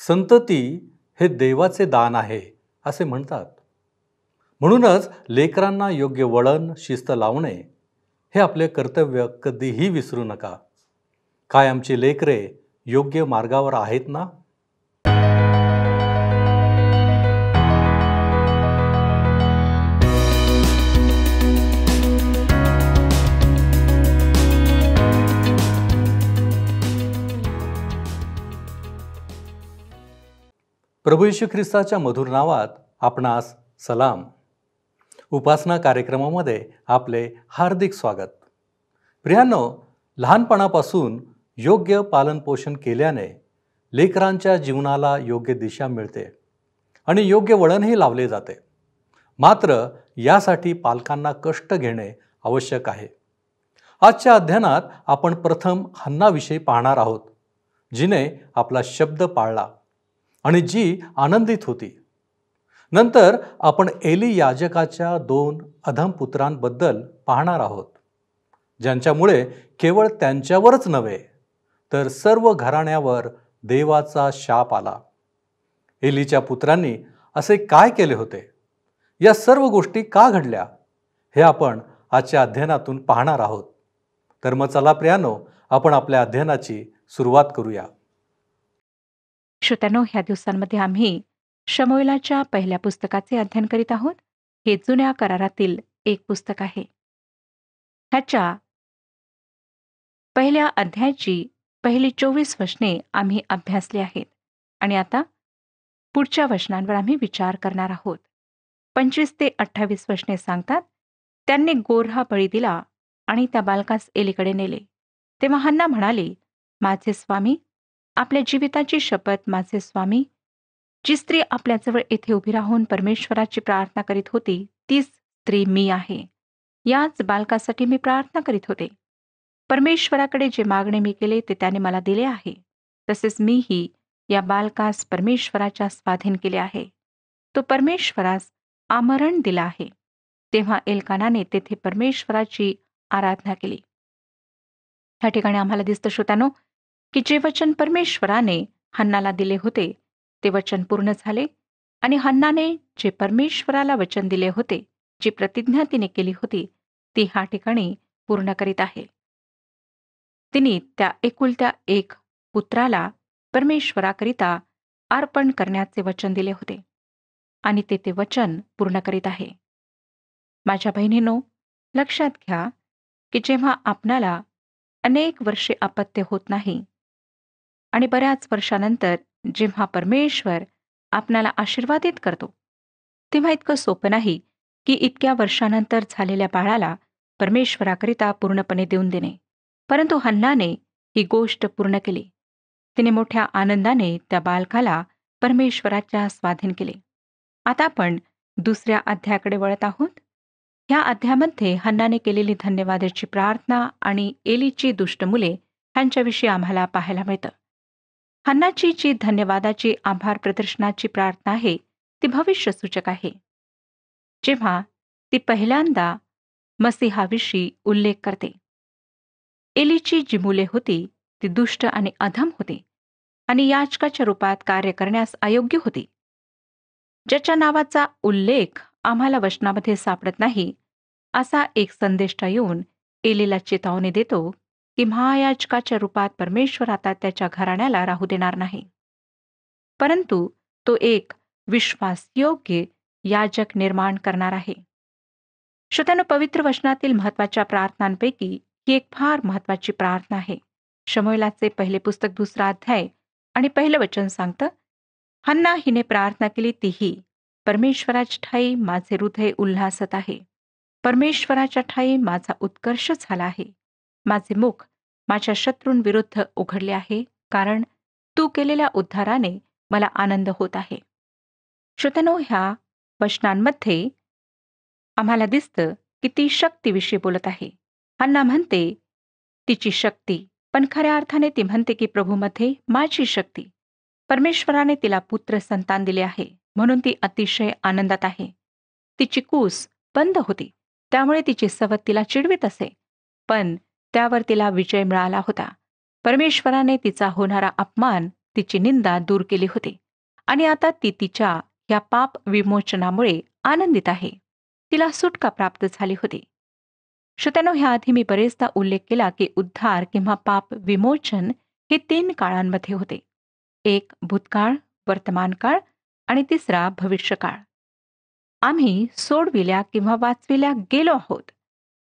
संतती हे देवाचे दान आहे असे म्हणतात. म्हणूनच लेकरांना योग्य वळण शिस्त लावणे हे आपले कर्तव्य कधीही विसरू नका. काय आमची लेकरे योग्य मार्गावर आहेत ना? प्रभू येशू ख्रिस्ताच्या मधुर नावात आपणास सलाम. उपासना कार्यक्रमामध्ये आपले हार्दिक स्वागत. प्रियांनो, लहानपणापासून योग्य पालनपोषण केल्याने लेकरांच्या जीवनाला योग्य दिशा मिळते आणि योग्य वळणही लावले जाते. मात्र यासाठी पालकांना कष्ट घेणे आवश्यक आहे. आजच्या अध्ययनात आपण प्रथम हन्नाविषयी पाहणार आहोत, जिने आपला शब्द पाळला आणि जी आनंदित होती. नंतर आपण एली याजकाच्या 2 अधम पुत्रांबद्दल पाहणार आहोत, ज्यांच्यामुळे केवळ त्यांच्यावरच नव्हे तर सर्व घराण्यावर देवाचा शाप आला. एलीच्या पुत्रांनी असे काय केले होते? या सर्व गोष्टी का घडल्या? हे आपण आजच्या अध्ययनातून पाहणार आहोत. तर मग चला प्रियानो, आपण आपल्या अध्ययनाची सुरुवात करूया. श्रोत्यांनो, ह्या दिवसांमध्ये आम्ही शमूएलाच्या पहिल्या पुस्तकाचे अध्ययन करीत आहोत. हे जुन्या करारातील एक पुस्तक आहे. ह्याच्या पहिल्या अध्यायाची पहिली 24 वचने आम्ही अभ्यासली आहेत आणि आता पुढच्या वचनांवर आम्ही विचार करणार आहोत. 25 ते 28 वचने सांगतात, त्यांनी गोऱ्हा बळी दिला आणि त्या बालकास एलीकडे नेले. तेव्हा हन्ना म्हणाली, माझे स्वामी, आपल्या जीविताची शपथ माझे स्वामी, जी स्त्री आपल्याजवळ येथे उभी राहून परमेश्वराची प्रार्थना करीत होती, तीच स्त्री मी आहे. याच बालकासाठी मी प्रार्थना करीत होते. परमेश्वराकडे जे मागणे मी केले ते त्याने मला दिले आहे. तसेच मीही या बालकास परमेश्वराच्या स्वाधीन केले आहे. तो परमेश्वरास आमरण दिला आहे. तेव्हा एल्कानाने तेथे परमेश्वराची आराधना केली. या ठिकाणी आम्हाला दिसतं श्रोत्यानो, की जे वचन परमेश्वराने हन्नाला दिले होते ते वचन पूर्ण झाले आणि हन्नाने जे परमेश्वराला वचन दिले होते, जी प्रतिज्ञा तिने केली होती, ती ह्या ठिकाणी पूर्ण करीत आहे. तिने त्या एकुलत्या एक पुत्राला परमेश्वराकरिता अर्पण करण्याचे वचन दिले होते आणि ते वचन पूर्ण करीत आहे. माझ्या बहिणींनो, लक्षात घ्या की जेव्हा आपणाला अनेक वर्षे अपत्य होत नाही आणि बऱ्याच वर्षानंतर जेव्हा परमेश्वर आपणाला आशीर्वादित करतो, तेव्हा इतकं सोपं नाही की इतक्या वर्षानंतर झालेल्या बाळाला परमेश्वराकरिता पूर्णपणे देऊन देणे. परंतु हन्नाने ही गोष्ट पूर्ण केली. तिने मोठ्या आनंदाने त्या बालकाला परमेश्वराच्या स्वाधीन केले. आता आपण दुसऱ्या अध्यायाकडे वळत आहोत. ह्या अध्यायामध्ये हन्नाने केलेली धन्यवादाची प्रार्थना आणि एलीची दुष्ट मुले ह्यांच्याविषयी आम्हाला पाहायला मिळतं. हन्नाची जी धन्यवादाची आभार प्रदर्शनाची प्रार्थना आहे ती भविष्यसूचक आहे. जेव्हा ती पहिल्यांदा मसीहाविषयी उल्लेख करते. एलीची जी मुले होती ती दुष्ट आणि अधम होती आणि याजकाच्या रूपात कार्य करण्यास अयोग्य होती. ज्याच्या नावाचा उल्लेख आम्हाला वचनामध्ये सापडत नाही, असा एक संदेष्टा येऊन एलीला चेतावणी देतो की महायाजकाच्या रूपात परमेश्वर आता त्याच्या घराण्याला राहू देणार नाही, परंतु तो एक विश्वासयोग्य याजक निर्माण करणार आहे. श्रोत्यांनो, पवित्र वचनातील महत्वाच्या प्रार्थनांपैकी ही एक फार महत्वाची प्रार्थना आहे. शमूएलाचे पहिले पुस्तक 2 अध्याय आणि पहिलं वचन सांगतं, हन्ना हिने प्रार्थना केली तीही, परमेश्वराच्या ठाई माझे हृदय उल्हासत आहे. परमेश्वराच्या ठाई माझा उत्कर्ष झाला आहे. माझे मुख माझ्या शत्रूंविरुद्ध उघडले आहे, कारण तू केलेल्या उद्धाराने मला आनंद होत आहे. श्रोत्यांनो, ह्या वचनांमध्ये आम्हाला दिसतं की ती शक्तीविषयी बोलत आहे. हन्ना म्हणते तिची शक्ती, पण खऱ्या अर्थाने ती म्हणते की प्रभूमध्ये माझी शक्ती. परमेश्वराने तिला पुत्र संतान दिले आहे, म्हणून ती अतिशय आनंदात आहे. तिची कूस बंद होती, त्यामुळे तिची सवत तिला चिडवीत असे, पण त्यावर तिला विजय मिळाला होता. परमेश्वराने तिचा होणारा अपमान तिची निंदा दूर केली होती आणि आता ती तिच्या या पाप विमोचनामुळे आनंदित आहे. तिला सुटका प्राप्त झाली होती. श्रोत्यानो, ह्याआधी मी बरेचदा उल्लेख केला की उद्धार किंवा पाप विमोचन हे 3 काळांमध्ये होते. एक भूतकाळ, वर्तमान काळ आणि तिसरा भविष्यकाळ. आम्ही सोडविल्या किंवा वाचविल्या गेलो आहोत.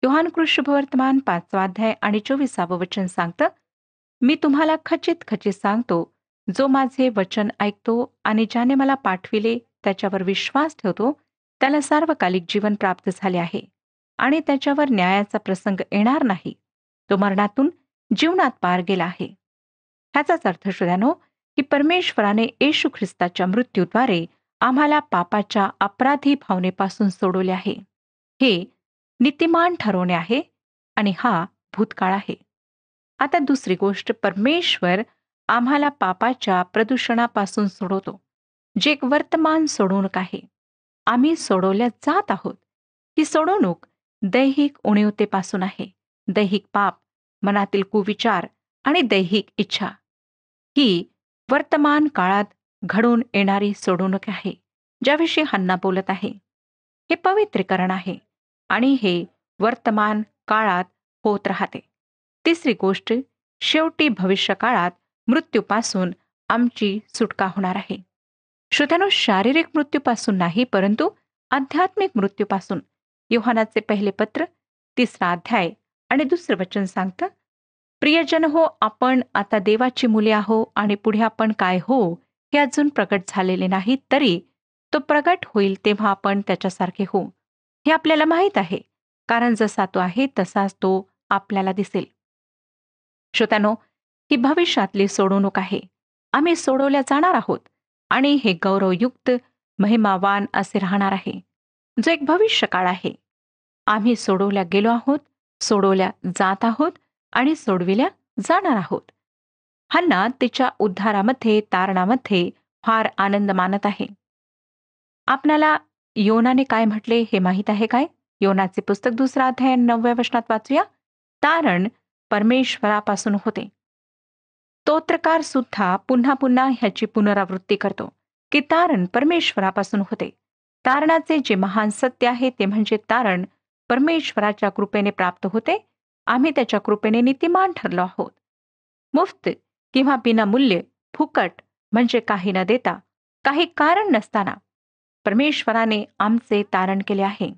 योहानकृत शुभवर्तमान 5 अध्याय आणि 24 वचन सांगतं, मी तुम्हाला खचित खचित सांगतो, जो माझे वचन ऐकतो आणि ज्याने मला पाठविले त्याच्यावर विश्वास ठेवतो, त्याला सार्वकालिक जीवन प्राप्त झाले आहे आणि त्याच्यावर न्यायाचा प्रसंग येणार नाही. तो मरणातून जीवनात पार गेला आहे. ह्याचाच अर्थ श्रोत्यानो, की परमेश्वराने येशू ख्रिस्ताच्या मृत्यूद्वारे आम्हाला पापाच्या अपराधी भावनेपासून सोडवले आहे. हे नीतिमान ठरवणे आहे आणि हा भूतकाळ आहे. आता दुसरी गोष्ट, परमेश्वर आम्हाला पापाच्या प्रदूषणापासून सोडवतो, जे एक वर्तमान सोडवणूक आहे. आम्ही सोडवल्या जात आहोत. ही सोडवणूक दैहिक उणीवतेपासून आहे. दैहिक पाप, मनातील कुविचार आणि दैहिक इच्छा ही वर्तमान काळात घडून येणारी सोडवणूक आहे, ज्याविषयी हन्ना बोलत आहे. हे पवित्रीकरण आहे आणि हे वर्तमान काळात होत राहते. तिसरी गोष्ट, शेवटी भविष्य काळात मृत्यूपासून आमची सुटका होणार आहे. श्रोत्यानो, शारीरिक मृत्यूपासून नाही, परंतु आध्यात्मिक मृत्यूपासून. योहानाचे पहिले पत्र 3 अध्याय आणि 2 वचन सांगतं, प्रियजन हो, आपण आता देवाची मुले आहो आणि पुढे आपण काय हो हे अजून प्रकट झालेले नाही, तरी तो प्रकट होईल तेव्हा आपण त्याच्यासारखे होऊ. हे आपल्याला माहीत आहे, कारण जसा तो आहे तसाच तो आपल्याला दिसेल. श्रोत्यानो, ही भविष्यातली सोडवणूक आहे. आम्ही सोडवल्या जाणार आहोत आणि हे गौरवयुक्त, महिमावान असे राहणार आहे, जो एक भविष्य काळ आहे. आम्ही सोडवल्या गेलो आहोत, सोडवल्या जात आहोत आणि सोडविल्या जाणार आहोत. हन्ना तिच्या उद्धारामध्ये, तारणामध्ये फार आनंद मानत आहे. आपणाला योनाने काय म्हटले हे माहीत आहे काय? योनाचे पुस्तक 2 अध्याय 9 वचनात वाचूया. तारण परमेश्वरापासून होते. स्तोत्रकार सुद्धा पुन्हा पुन्हा ह्याची पुनरावृत्ती करतो की तारण परमेश्वरापासून होते. तारणाचे जे महान सत्य आहे ते म्हणजे तारण परमेश्वराच्या कृपेने प्राप्त होते. आम्ही त्याच्या कृपेने नीतिमान ठरलो आहोत. मुफ्त किंवा विनामूल्य, फुकट म्हणजे काही न देता, काही कारण नसताना परमेश्वराने आमचे तारण केले आहे.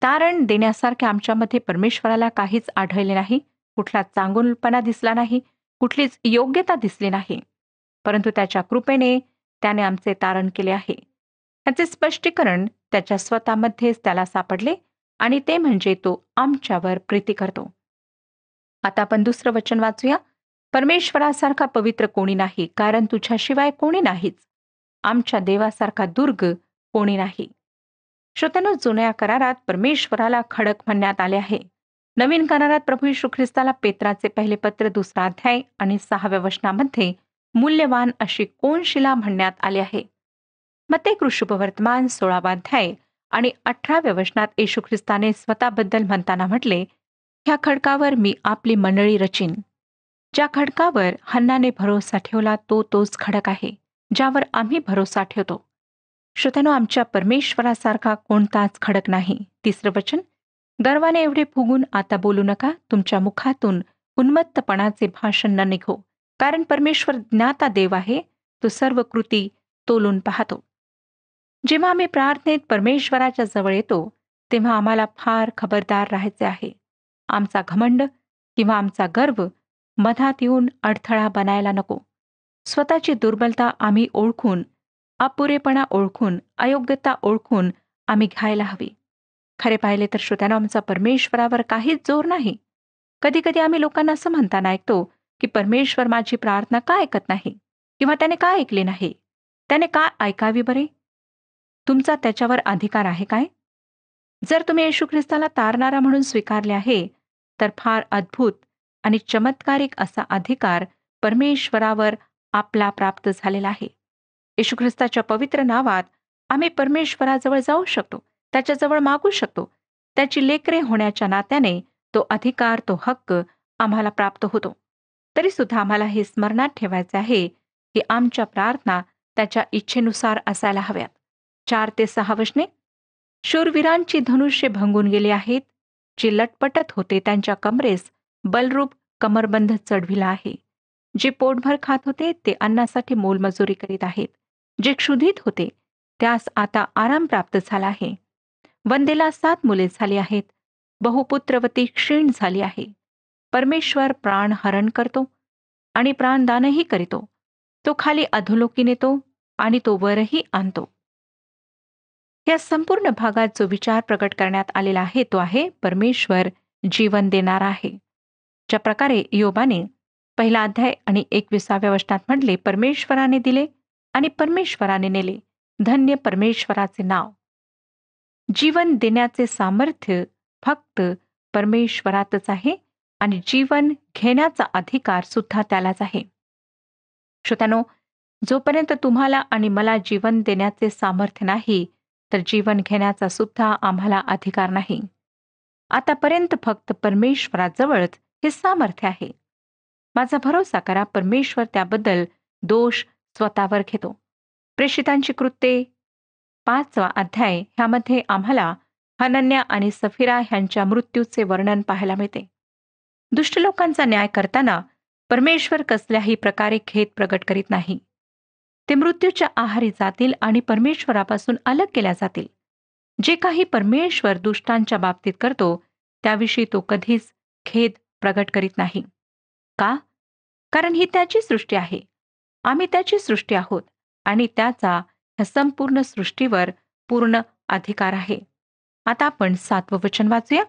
तारण देण्यासारखे आमच्यामध्ये परमेश्वराला काहीच आढळले नाही. कुठला चांगुलपणा दिसला नाही, कुठलीच योग्यता दिसली नाही, परंतु त्याच्या कृपेने त्याने आमचे तारण केले आहे. त्याचे स्पष्टीकरण त्याच्या स्वतःमध्येच त्याला सापडले आणि ते म्हणजे तो आमच्यावर प्रीती करतो. आता आपण 2 वचन वाचूया. परमेश्वरासारखा पवित्र कोणी नाही, कारण तुझ्याशिवाय कोणी नाहीच. आमच्या देवासारखा दुर्ग कोणी नाही. श्रोत्यानो, जुन्या करारात परमेश्वराला खडक म्हणण्यात आले आहे. नवीन करारात प्रभू येशू ख्रिस्ताला पेत्राचे पहिले पत्र 2 अध्याय आणि 6 वचनामध्ये मूल्यवान अशी कोनशिला म्हणण्यात आले आहे. मत्ते शुभवर्तमान 16 अध्याय आणि 18 वचनात येशू ख्रिस्ताने स्वतःबद्दल म्हणताना म्हटले, ह्या खडकावर मी आपली मंडळी रचीन. ज्या खडकावर हन्नाने भरोसा ठेवला तोच खडक आहे, ज्यावर आम्ही भरोसा ठेवतो. श्रोत्यानो, आमच्या परमेश्वरासारखा कोणताच खडक नाही. 3 वचन, गर्वाने एवढे फुगून आता बोलू नका, तुमच्या मुखातून उन्मत्तपणाचे भाषण न निघो, कारण परमेश्वर ज्ञाता देव आहे, तो सर्व कृती तोलून पाहतो. जेव्हा आम्ही प्रार्थनेत परमेश्वराच्या जवळ येतो तेव्हा आम्हाला फार खबरदार राहायचे आहे. आमचा घमंड किंवा आमचा गर्व मधात येऊन अडथळा बनायला नको. स्वतःची दुर्बलता आम्ही ओळखून, अपुरेपणा ओळखून, अयोग्यता ओळखून आम्ही घ्यायला हवी. खरे पाहिले तर श्रोत्यानो, आमचा परमेश्वरावर काहीच जोर नाही. कधी कधी आम्ही लोकांना असं म्हणताना ऐकतो की परमेश्वर माझी प्रार्थना का ऐकत नाही किंवा त्याने का ऐकली नाही, त्याने का ऐकावी बरे? तुमचा त्याच्यावर अधिकार आहे काय? जर तुम्ही येशू ख्रिस्ताला तारणारा म्हणून स्वीकारले आहे, तर फार अद्भुत आणि चमत्कारिक असा अधिकार परमेश्वरावर आपला प्राप्त झालेला आहे. येशू ख्रिस्ताच्या पवित्र नावात आम्ही परमेश्वराजवळ जाऊ शकतो, त्याच्याजवळ मागू शकतो. त्याची लेकरे होण्याच्या नात्याने तो अधिकार, तो हक्क आम्हाला प्राप्त होतो. तरी सुद्धा आम्हाला हे स्मरणात ठेवायचे आहे की आमच्या प्रार्थना त्याच्या इच्छेनुसार असायला हव्यात. 4 ते 6 वचने. शूरवीरांची धनुष्य भंगून गेली आहेत. जे लटपटत होते त्यांच्या कमरेस बलरूप कमरबंध चढविला आहे. जे पोटभर खात होते ते अन्नासाठी मोलमजुरी करीत आहेत. जे क्षुधित होते त्यास आता आराम प्राप्त झाला आहे. वंदेला 7 मुले झाली आहेत. बहुपुत्रवती क्षीण झाली आहे. परमेश्वर प्राण हरण करतो आणि प्राणदानही करीतो. तो खाली अधोलोकी नेतो आणि तो वरही आणतो. या संपूर्ण भागात जो विचार प्रकट करण्यात आलेला आहे तो आहे परमेश्वर जीवन देणारा आहे. ज्या प्रकारे योबाने 1 अध्याय आणि 21व्या वचनात म्हटले, परमेश्वराने दिले आणि परमेश्वराने नेले, धन्य परमेश्वराचे नाव. जीवन देण्याचे सामर्थ्य फक्त परमेश्वरातच आहे आणि जीवन घेण्याचा अधिकार सुद्धा त्यालाच आहे. श्रोत्यानो, जोपर्यंत तुम्हाला आणि मला जीवन देण्याचे सामर्थ्य नाही, तर जीवन घेण्याचा सुद्धा आम्हाला अधिकार नाही. आतापर्यंत फक्त परमेश्वराजवळच हे सामर्थ्य आहे. माझा भरोसा करा, परमेश्वर त्याबद्दल दोष स्वतःवर घेतो. प्रेषितांची कृत्ये 5वा अध्याय ह्यामध्ये आम्हाला हनन्या आणि सफिरा ह्यांच्या मृत्यूचे वर्णन पाहायला मिळते. दुष्ट लोकांचा न्याय करताना परमेश्वर कसल्याही प्रकारे खेद प्रगट करीत नाही. ते मृत्यूच्या आहारी जातील आणि परमेश्वरापासून अलग केल्या जातील. जे काही परमेश्वर दुष्टांच्या बाबतीत करतो त्याविषयी तो कधीच खेद प्रगट करीत नाही. का? कारण ही त्याची सृष्टी आहे. आम्ही त्याची सृष्टी आहोत आणि त्याचा ह्या संपूर्ण सृष्टीवर पूर्ण अधिकार आहे. आता आपण 7वं वचन वाचूया.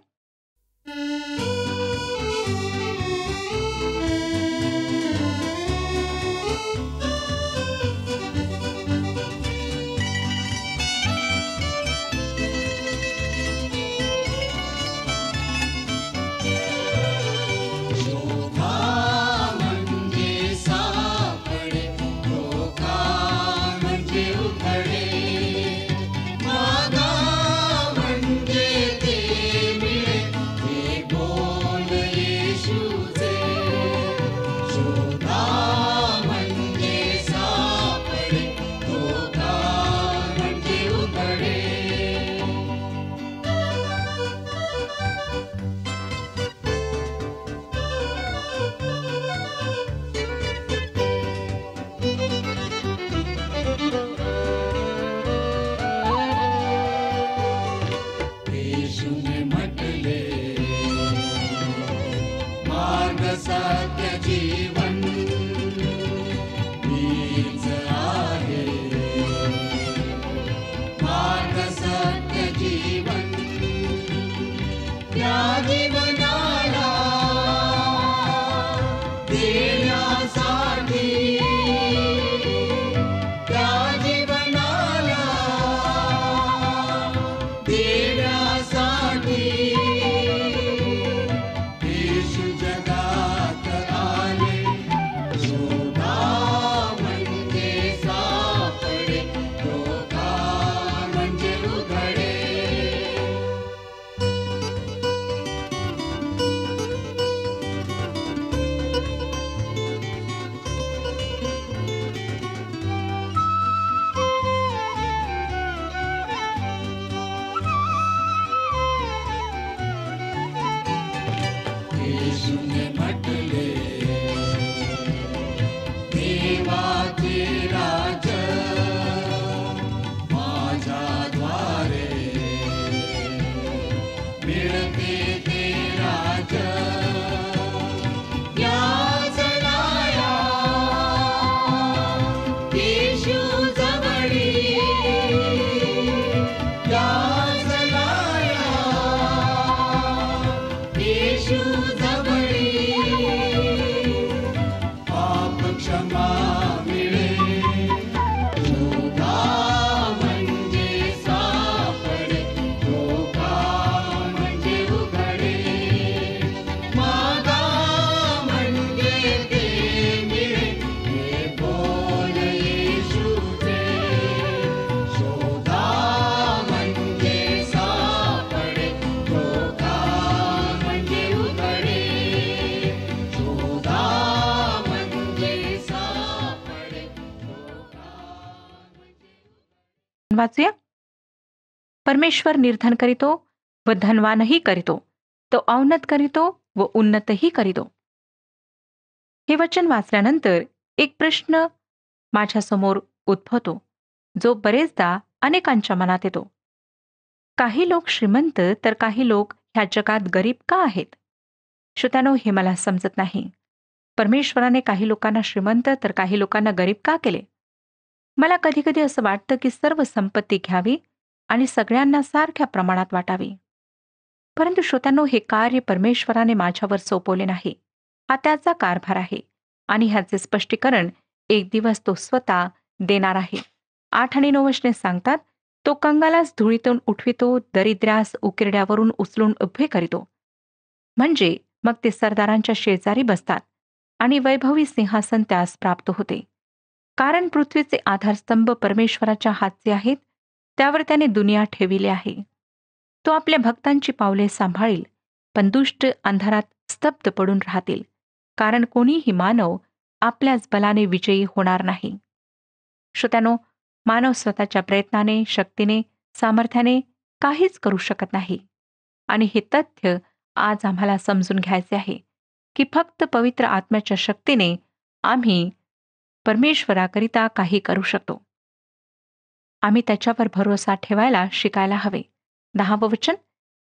वाचूया. परमेश्वर निर्धन करीतो व धनवानही करीतो, तो अवनत करीतो व उन्नतही करीतो. हे वचन वाचल्यानंतर एक प्रश्न माझ्यासमोर उद्भवतो, जो बरेचदा अनेकांच्या मनात येतो. काही लोक श्रीमंत तर काही लोक ह्या जगात गरीब का आहेत? श्रोत्यानो, हे मला समजत नाही. परमेश्वराने काही लोकांना श्रीमंत तर काही लोकांना गरीब का केले? मला कधीकधी असं वाटतं की सर्व संपत्ती घ्यावी आणि सगळ्यांना सारख्या प्रमाणात वाटावी. परंतु श्रोत्यानो, हे कार्य परमेश्वराने माझ्यावर सोपवले नाही. हा त्याचा कारभार आहे आणि ह्याचे स्पष्टीकरण एक दिवस तो स्वतः देणार आहे. 8 आणि 9 वचने सांगतात, तो कंगालास धुळीतून उठवितो, दरिद्र्यास उकिरड्यावरून उचलून उभे करीतो. म्हणजे मग ते सरदारांच्या शेजारी बसतात आणि वैभवी सिंहासन त्यास प्राप्त होते. कारण पृथ्वीचे आधारस्तंभ परमेश्वराच्या हातचे आहेत, त्यावर त्याने दुनिया ठेविली आहे. तो आपल्या भक्तांची पावले सांभाळील, पण दुष्ट अंधारात स्तब्ध पडून राहतील, कारण कोणीही मानव आपल्याच बलाने विजयी होणार नाही. श्रोत्यानो, मानव स्वतःच्या प्रयत्नाने, शक्तीने, सामर्थ्याने काहीच करू शकत नाही. आणि हे तथ्य आज आम्हाला समजून घ्यायचे आहे की फक्त पवित्र आत्म्याच्या शक्तीने आम्ही परमेश्वराकरिता काही करू शकतो. आम्ही त्याच्यावर भरोसा ठेवायला शिकायला हवे. 10वं वचन,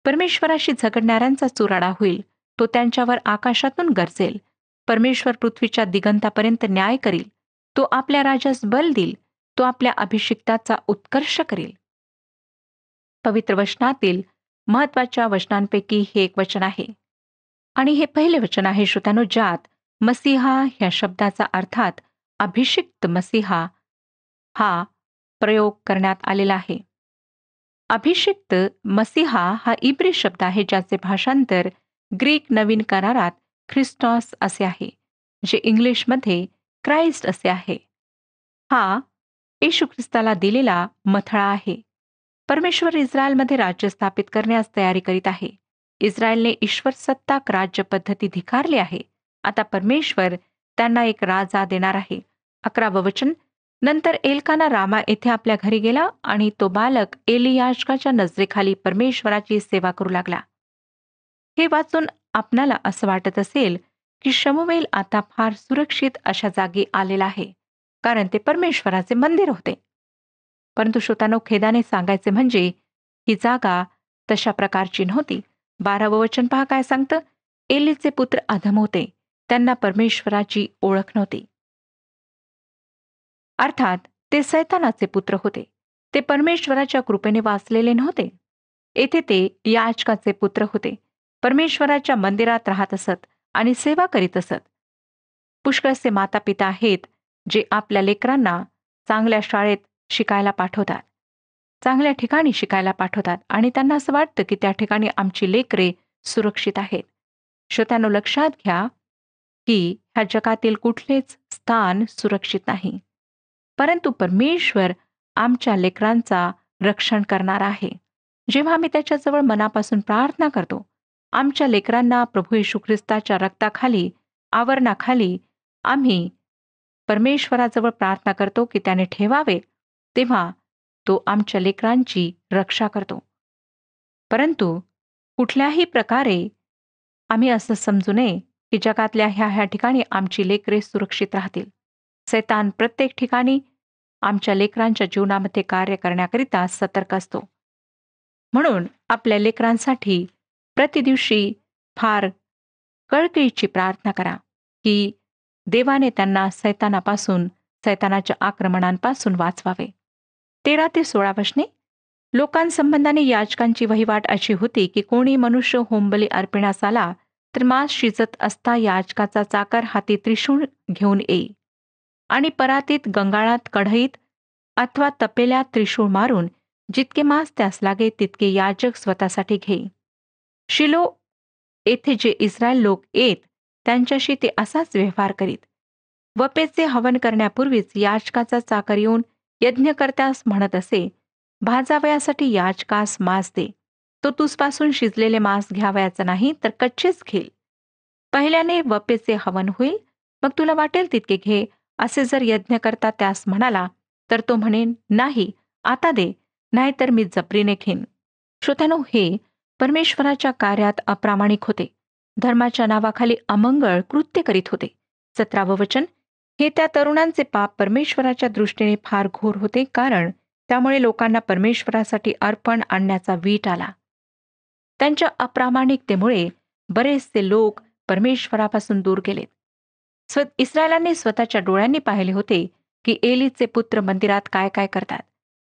परमेश्वराशी झगडणाऱ्यांचा चुराडा होईल, तो त्यांच्यावर आकाशातून गरजेल. परमेश्वर पृथ्वीच्या दिगंतापर्यंत न्याय करील. तो आपल्या राजास बल देईल, तो आपल्या अभिषिक्ताचा उत्कर्ष करील. पवित्र वचनातील महत्वाच्या वचनांपैकी हे एक वचन आहे. आणि हे पहिले वचन आहे श्रोत्यानो, ज्यात मसीहा ह्या शब्दाचा अर्थात अभिषिक्त मसीहा हा प्रयोग करण्यात आलेला आहे. अभिषिक्त मसीहा हा इब्री शब्द आहे, ज्याचे भाषांतर ग्रीक नवीन करारात ख्रिस्टॉस असे आहे, जे इंग्लिशमध्ये क्राइस्ट असे आहे. हा येशू ख्रिस्ताला दिलेला मथळा आहे. परमेश्वर इस्रायलमध्ये राज्य स्थापित करण्यास तयारी करीत आहे. इस्रायलने ईश्वर सत्ताक राज्य पद्धती धिक्कारली आहे. आता परमेश्वर त्यांना एक राजा देणार आहे. 11वं वचन, नंतर एल्काना रामा येथे आपल्या घरी गेला आणि तो बालक एली याजकाच्या नजरेखाली परमेश्वराची सेवा करू लागला. हे वाचून आपणाला असं वाटत असेल की शमूएल आता फार सुरक्षित अशा जागी आलेला आहे, कारण ते परमेश्वराचे मंदिर होते. परंतु श्रोत्यानो, खेदाने सांगायचे म्हणजे ही जागा तशा प्रकारची नव्हती. 12वं वचन पहा काय सांगतं, एलीचे पुत्र अधम होते, त्यांना परमेश्वराची ओळख नव्हती. अर्थात ते सैतानाचे पुत्र होते. ते परमेश्वराच्या कृपेने वाचलेले नव्हते. येथे ते याजकाचे पुत्र होते. परमेश्वराच्या मंदिरात राहत असत आणि सेवा करीत असत. पुष्कळसे माता पिता आहेत जे आपल्या लेकरांना चांगल्या शाळेत शिकायला पाठवतात, चांगल्या ठिकाणी शिकायला पाठवतात आणि त्यांना असं वाटतं की त्या ठिकाणी आमची लेकरे सुरक्षित आहेत. श्रोत्यांनो, लक्षात घ्या की ह्या जगातील कुठलेच स्थान सुरक्षित नाही, परंतु परमेश्वर आमच्या लेकरांचा रक्षण करणार आहे. जेव्हा आम्ही त्याच्याजवळ मनापासून प्रार्थना करतो, आमच्या लेकरांना प्रभू येशू ख्रिस्ताच्या रक्ताखाली, आवरणाखाली आम्ही परमेश्वराजवळ प्रार्थना करतो की त्याने ठेवावे, तेव्हा तो आमच्या लेकरांची रक्षा करतो. परंतु कुठल्याही प्रकारे आम्ही असं समजू नये की जगातल्या ह्या ठिकाणी आमची लेकरे सुरक्षित राहतील. सैतान प्रत्येक ठिकाणी आमच्या लेकरांच्या जीवनामध्ये कार्य करण्याकरिता सतर्क असतो. म्हणून आपल्या लेकरांसाठी प्रतिदिवशी फार कळकळीची प्रार्थना करा की देवाने त्यांना सैतानापासून, सैतानाच्या आक्रमणांपासून वाचवावे. 13 ते 16 वचने, लोकांसंबंधाने याजकांची वहिवाट अशी होती की कोणी मनुष्य होमबली अर्पण्यास आला तर मांस शिजत असता याजकाचा चाकर हाती त्रिशूळ घेऊन येई आणि परातीत, गंगाळात, कढईत अथवा तपेल्यात त्रिशूळ मारून जितके मांस त्यास लागे तितके याजक स्वतःसाठी घेई. शिलो येथे जे इस्रायल लोक येत त्यांच्याशी ते असाच व्यवहार करीत. वपेचे हवन करण्यापूर्वीच याजकाचा चाकर येऊन यज्ञकर्त्यास म्हणत असे, भाजावयासाठी याजकास मांस दे. तो तुझपासून शिजलेले मांस घ्यावयाचा नाही तर कच्चेच घेईल. पहिल्याने वपेचे हवन होईल, मग तुला वाटेल तितके घे. असे जर यज्ञकर्ता त्यास म्हणाला तर तो म्हणेन, नाही, आता दे, नाहीतर मी जबरीने घेईन. श्रोत्यानो, हे परमेश्वराच्या कार्यात अप्रामाणिक होते. धर्माच्या नावाखाली अमंगळ कृत्य करीत होते. 17वं वचन, हे त्या तरुणांचे पाप परमेश्वराच्या दृष्टीने फार घोर होते, कारण त्यामुळे लोकांना परमेश्वरासाठी अर्पण आणण्याचा वीट आला. त्यांच्या अप्रामाणिकतेमुळे बरेचसे लोक परमेश्वरापासून दूर गेलेत. इस्रायलांनी स्वतःच्या डोळ्यांनी पाहिले होते की एलीचे पुत्र मंदिरात काय काय करतात.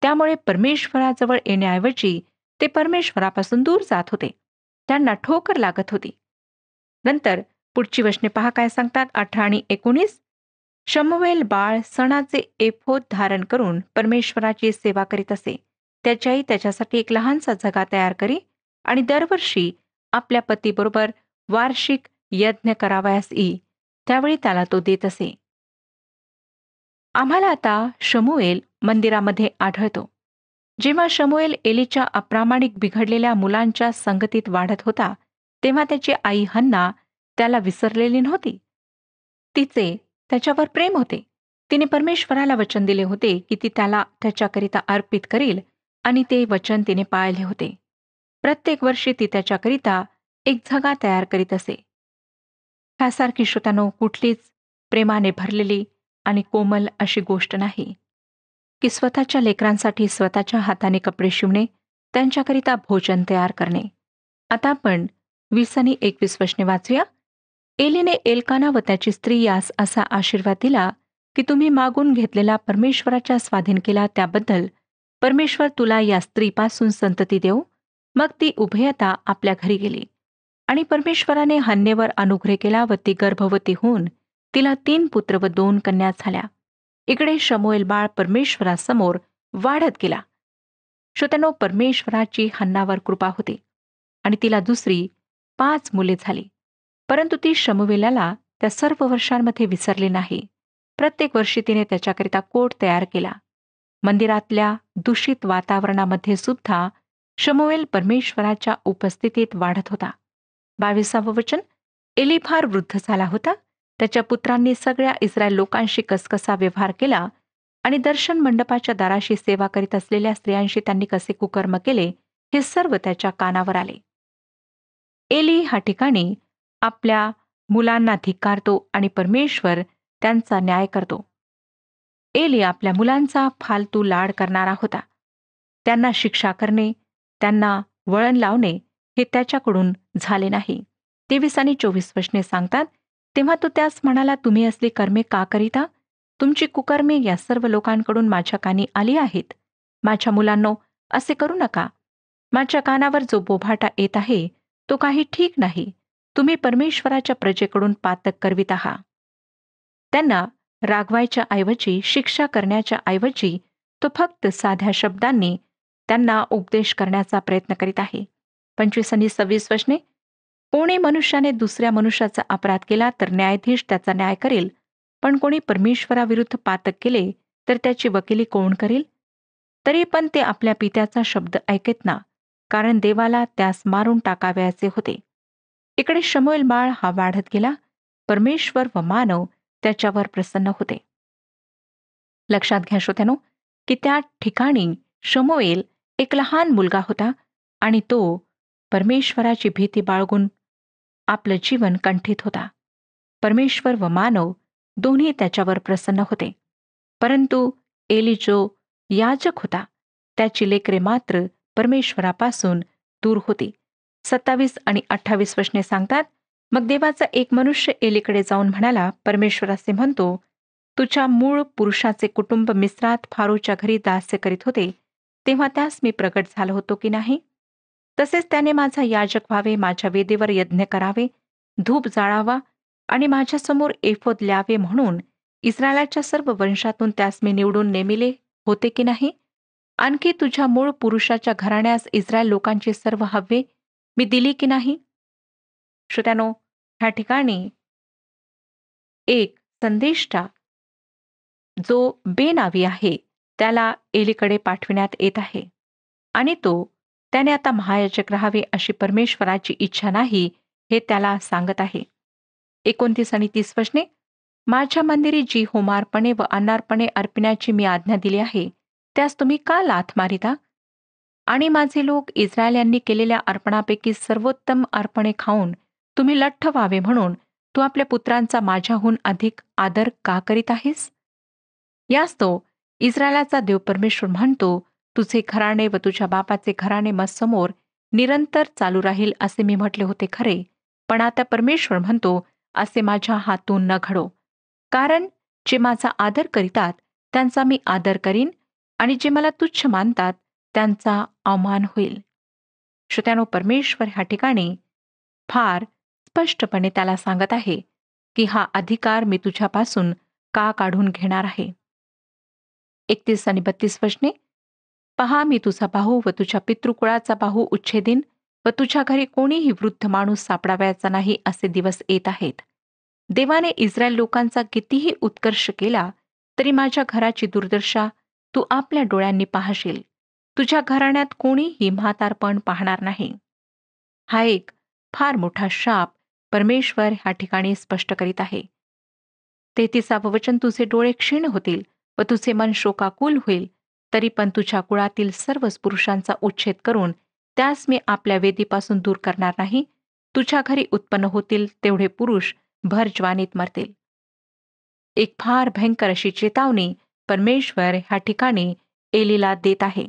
त्यामुळे परमेश्वराजवळ येण्याऐवजी ते परमेश्वरापासून दूर जात होते. त्यांना ठोकर लागत होती. नंतर पुढची वचने पहा काय सांगतात, 18 आणि 19. शमूएल बाळ सणाचे एफोद धारण करून परमेश्वराची सेवा करीत असे. त्याच्याही त्याच्यासाठी एक लहानसा झगा तयार करी आणि दरवर्षी आपल्या पतीबरोबर वार्षिक यज्ञ करावयास येई. त्यावेळी त्याला तो देत असे. आम्हाला आता शमूएल मंदिरामध्ये आढळतो. जेव्हा शमूएल एलीच्या अप्रामाणिक बिघडलेल्या मुलांच्या संगतीत वाढत होता, तेव्हा त्याची आई हन्ना त्याला विसरलेली नव्हती. तिचे त्याच्यावर प्रेम होते. तिने परमेश्वराला वचन दिले होते की ती त्याला त्याच्याकरिता अर्पित करील आणि ते वचन तिने पाळले होते. प्रत्येक वर्षी ती त्याच्याकरिता एक झगा तयार करीत असे. ह्यासारखी श्रोत्यानो कुठलीच प्रेमाने भरलेली आणि कोमल अशी गोष्ट नाही की स्वतःच्या लेकरांसाठी स्वतःच्या हाताने कपडे शिवणे, त्यांच्याकरिता भोजन तयार करणे. आता आपण 20 आणि 21 वचने वाचूया. एलीने एल्काना व त्याची स्त्री यास असा आशीर्वाद दिला की तुम्ही मागून घेतलेला परमेश्वराच्या स्वाधीन केला, त्याबद्दल परमेश्वर तुला या स्त्रीपासून संतती देऊ. मग ती उभयता आपल्या घरी गेली आणि परमेश्वराने हन्नेवर अनुग्रह केला व ती गर्भवती होऊन तिला 3 पुत्र व 2 कन्या झाल्या. इकडे शमूएल बाळ परमेश्वरासमोर वाढत गेला. श्रोत्यानो, परमेश्वराची हन्नावर कृपा होती आणि तिला दुसरी 5 मुले झाली. परंतु ती शमूएलाला त्या सर्व वर्षांमध्ये विसरली नाही. प्रत्येक वर्षी तिने त्याच्याकरिता कोट तयार केला. मंदिरातल्या दूषित वातावरणामध्ये सुद्धा शमूएल परमेश्वराच्या उपस्थितीत वाढत होता. 22वं वचन, एली फार वृद्ध झाला होता. त्याच्या पुत्रांनी सगळ्या इस्रायल लोकांशी कसा व्यवहार केला आणि दर्शन मंडपाच्या दाराशी सेवा करीत असलेल्या स्त्रियांशी त्यांनी कसे कुकर्म केले, हे सर्व त्याच्या कानावर आले. एली ह्या ठिकाणी आपल्या मुलांना धिक्कारतो आणि परमेश्वर त्यांचा न्याय करतो. एली आपल्या मुलांचा फालतू लाड करणारा होता. त्यांना शिक्षा करणे, त्यांना वळण लावणे हे त्याच्याकडून झाले नाही. 23 आणि 24 वचने सांगतात, तेव्हा तो त्यास म्हणाला, तुम्ही असली कर्मे का करिता? तुमची कुकर्मे या सर्व लोकांकडून माझ्या कानी आली आहेत. माझ्या मुलांनो, असे करू नका. माझ्या कानावर जो बोभाटा येत आहे तो काही ठीक नाही. तुम्ही परमेश्वराच्या प्रजेकडून पातक करवित आहात. त्यांना रागवायच्या ऐवजी, शिक्षा करण्याच्या ऐवजी तो फक्त साध्या शब्दांनी त्यांना उपदेश करण्याचा प्रयत्न करीत आहे. 25 आणि 26 वचने, कोणी मनुष्याने दुसऱ्या मनुष्याचा अपराध केला तर न्यायाधीश त्याचा न्याय करेल, पण कोणी परमेश्वराविरुद्ध पातक केले तर त्याची वकिली कोण करेल? तरी पण ते आपल्या पित्याचा शब्द ऐकेत ना, कारण देवाला त्यास मारून टाकावयाचे होते. इकडे शमूएल बाळ हा वाढत गेला. परमेश्वर व मानव त्याच्यावर प्रसन्न होते. लक्षात घ्या श्रोत्यानो, की त्या ठिकाणी शमूएल एक लहान मुलगा होता आणि तो परमेश्वराची भीती बाळगून आपलं जीवन कंठित होता. परमेश्वर व मानव दोन्ही त्याच्यावर प्रसन्न होते. परंतु एली जो याजक होता, त्याची लेकरे मात्र परमेश्वरापासून दूर होती. 27 आणि 28 वचने सांगतात, मग देवाचा एक मनुष्य एलीकडे जाऊन म्हणाला, परमेश्वर असे म्हणतो, तुझ्या मूळ पुरुषाचे कुटुंब मिस्रात फारोच्या घरी दास्य करीत होते, तेव्हा त्यास मी प्रगट झालो होतो की नाही? तसेच त्याने माझा याजक व्हावे, माझ्या वेदीवर यज्ञ करावे, धूप जाळावा आणि माझ्यासमोर एफोद ल्यावे म्हणून इस्रायलाच्या सर्व वंशातून त्यास मी निवडून नेमिले होते की नाही? आणखी तुझ्या मूळ पुरुषाच्या घराण्यास इस्रायल लोकांची सर्व हव्ये मी दिली की नाही? श्रोत्यानो, ह्या ठिकाणी एक संदेष्टा जो बेनावी आहे त्याला एलीकडे पाठविण्यात येत आहे आणि त्याने आता महायाजक राहावे अशी परमेश्वराची इच्छा नाही हे त्याला सांगत आहे. 29 आणि 30 वचने, माझ्या मंदिरी जी होमार्पणे व अन्नार्पणे अर्पण्याची मी आज्ञा दिली आहे त्यास तुम्ही का लाथ मारिता? आणि माझे लोक इस्रायल यांनी केलेल्या अर्पणापैकी सर्वोत्तम अर्पणे खाऊन तुम्ही लठ्ठ व्हावे म्हणून तू आपल्या पुत्रांचा माझ्याहून अधिक आदर का करीत आहेस? यास्तव इस्रायलाचा देव परमेश्वर म्हणतो, तुझे घराणे व तुझ्या बापाचे घराणे समोर निरंतर चालू राहील असे मी म्हटले होते खरे, पण आता परमेश्वर म्हणतो, असे माझ्या हातून न घडो. कारण जे माझा आदर करीतात त्यांचा मी आदर करीन, आणि जे मला तुच्छ मानतात त्यांचा अवमान होईल. श्रोत्यानो, परमेश्वर ह्या ठिकाणी फार स्पष्टपणे त्याला सांगत आहे की हा अधिकार मी तुझ्यापासून का काढून घेणार आहे. 31 आणि 32 वचने, पहा, मी तुझा भाऊ व तुझ्या पितृकुळाचा भाऊ उच्छेदीन व तुझ्या घरी कोणीही वृद्ध माणूस सापडावयाचा नाही असे दिवस येत आहेत. देवाने इस्रायल लोकांचा कितीही उत्कर्ष केला तरी माझ्या घराची दुर्दशा तू आपल्या डोळ्यांनी पाहशील. तुझ्या घराण्यात कोणीही म्हातारपण पाहणार नाही. हा एक फार मोठा शाप परमेश्वर ह्या ठिकाणी स्पष्ट करीत आहे. 33 वचन, तुझे डोळे क्षीण होतील व तुझे मन शोकाकुल होईल, तरी पण तुझ्या कुळातील सर्वच पुरुषांचा उच्छेद करून त्यास मी आपल्या वेदीपासून दूर करणार नाही. तुझ्या घरी उत्पन्न होतील तेवढे पुरुष भर ज्वानीत मरतील. एक फार भयंकर अशी चेतावणी परमेश्वर ह्या ठिकाणी एलीला देत आहे.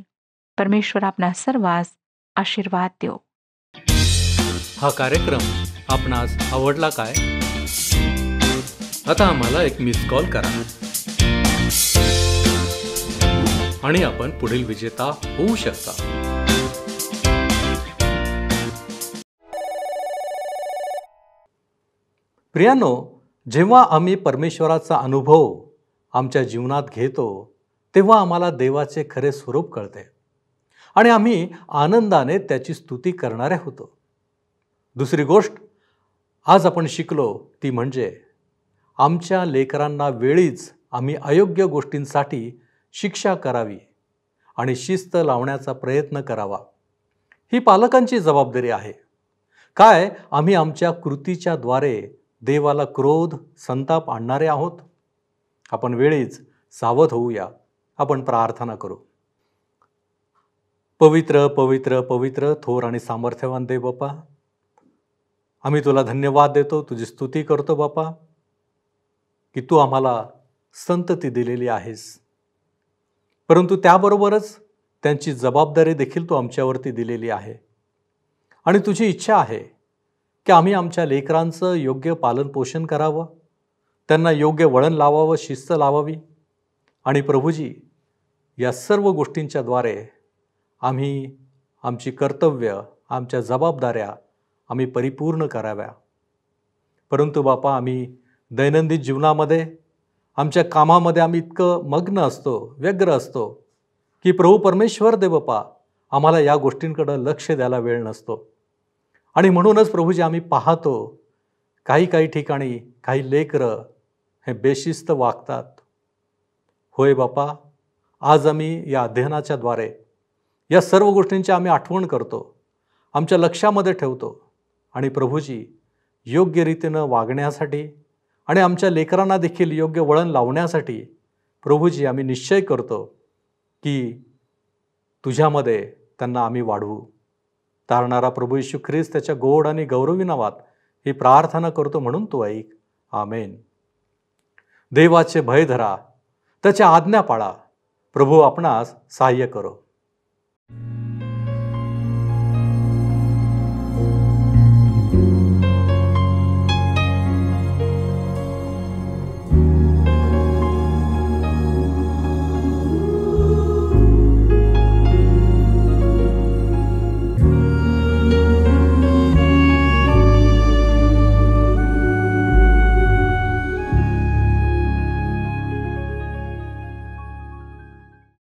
परमेश्वर आपणा सर्वांस आशीर्वाद देव. हा कार्यक्रम आपणास आवडला काय? आता आम्हाला एक मिस कॉल करा आणि आपण पुढील विजेता होऊ शकता. प्रियांनो, जेव्हा आम्ही परमेश्वराचा अनुभव आमच्या जीवनात घेतो तेव्हा आम्हाला देवाचे खरे स्वरूप कळते आणि आम्ही आनंदाने त्याची स्तुती करणारे होतो. दुसरी गोष्ट आज आपण शिकलो ती म्हणजे आमच्या लेकरांना वेळीच आम्ही अयोग्य गोष्टींसाठी शिक्षा करावी आणि शिस्त लावण्याचा प्रयत्न करावा. ही पालकांची जबाबदारी आहे. काय आम्ही आमच्या कृतीच्या द्वारे देवाला क्रोध, संताप आणणारे आहोत? आपण वेळीच सावध होऊया. आपण प्रार्थना करू. पवित्र पवित्र पवित्र थोर आणि सामर्थ्यवान देव बापा, आम्ही तुला धन्यवाद देतो, तुझी स्तुती करतो बापा, की तू आम्हाला संतती दिलेली आहेस, परंतु त्याबरोबरच त्यांची जबाबदारी देखील तू आमच्यावरती दिलेली आहे. आणि तुझी इच्छा आहे की आम्ही आमच्या लेकरांचं योग्य पालनपोषण करावं, त्यांना योग्य वळण लावावं, शिस्त लावावी. आणि प्रभूजी, या सर्व गोष्टींच्या द्वारे आम्ही आमची कर्तव्य, आमच्या जबाबदाऱ्या आम्ही परिपूर्ण कराव्या. परंतु बापा, आम्ही दैनंदिन जीवनामध्ये आमच्या कामामध्ये आम्ही इतकं मग्न असतो, व्यग्र असतो की प्रभू परमेश्वर दे बापा, आम्हाला या गोष्टींकडे लक्ष द्यायला वेळ नसतो. आणि म्हणूनच प्रभूजी, आम्ही पाहतो काही ठिकाणी काही लेकरं हे बेशिस्त वागतात. होय बापा, आज आम्ही या अध्ययनाच्या द्वारे या सर्व गोष्टींची आम्ही आठवण करतो, आमच्या लक्षामध्ये ठेवतो. आणि प्रभूजी, योग्य रीतीनं वागण्यासाठी आणि आमच्या लेकरांना देखील योग्य वळण लावण्यासाठी प्रभूजी आम्ही निश्चय करतो की तुझ्यामध्ये त्यांना आम्ही वाढवू. तारणारा प्रभू येशू ख्रिस्त त्याच्या गोड आणि गौरवी नावात ही प्रार्थना करतो, म्हणून तू ऐक. आमेन. देवाचे भय धरा, त्याच्या आज्ञा पाळा, प्रभू आपणास सहाय्य करो.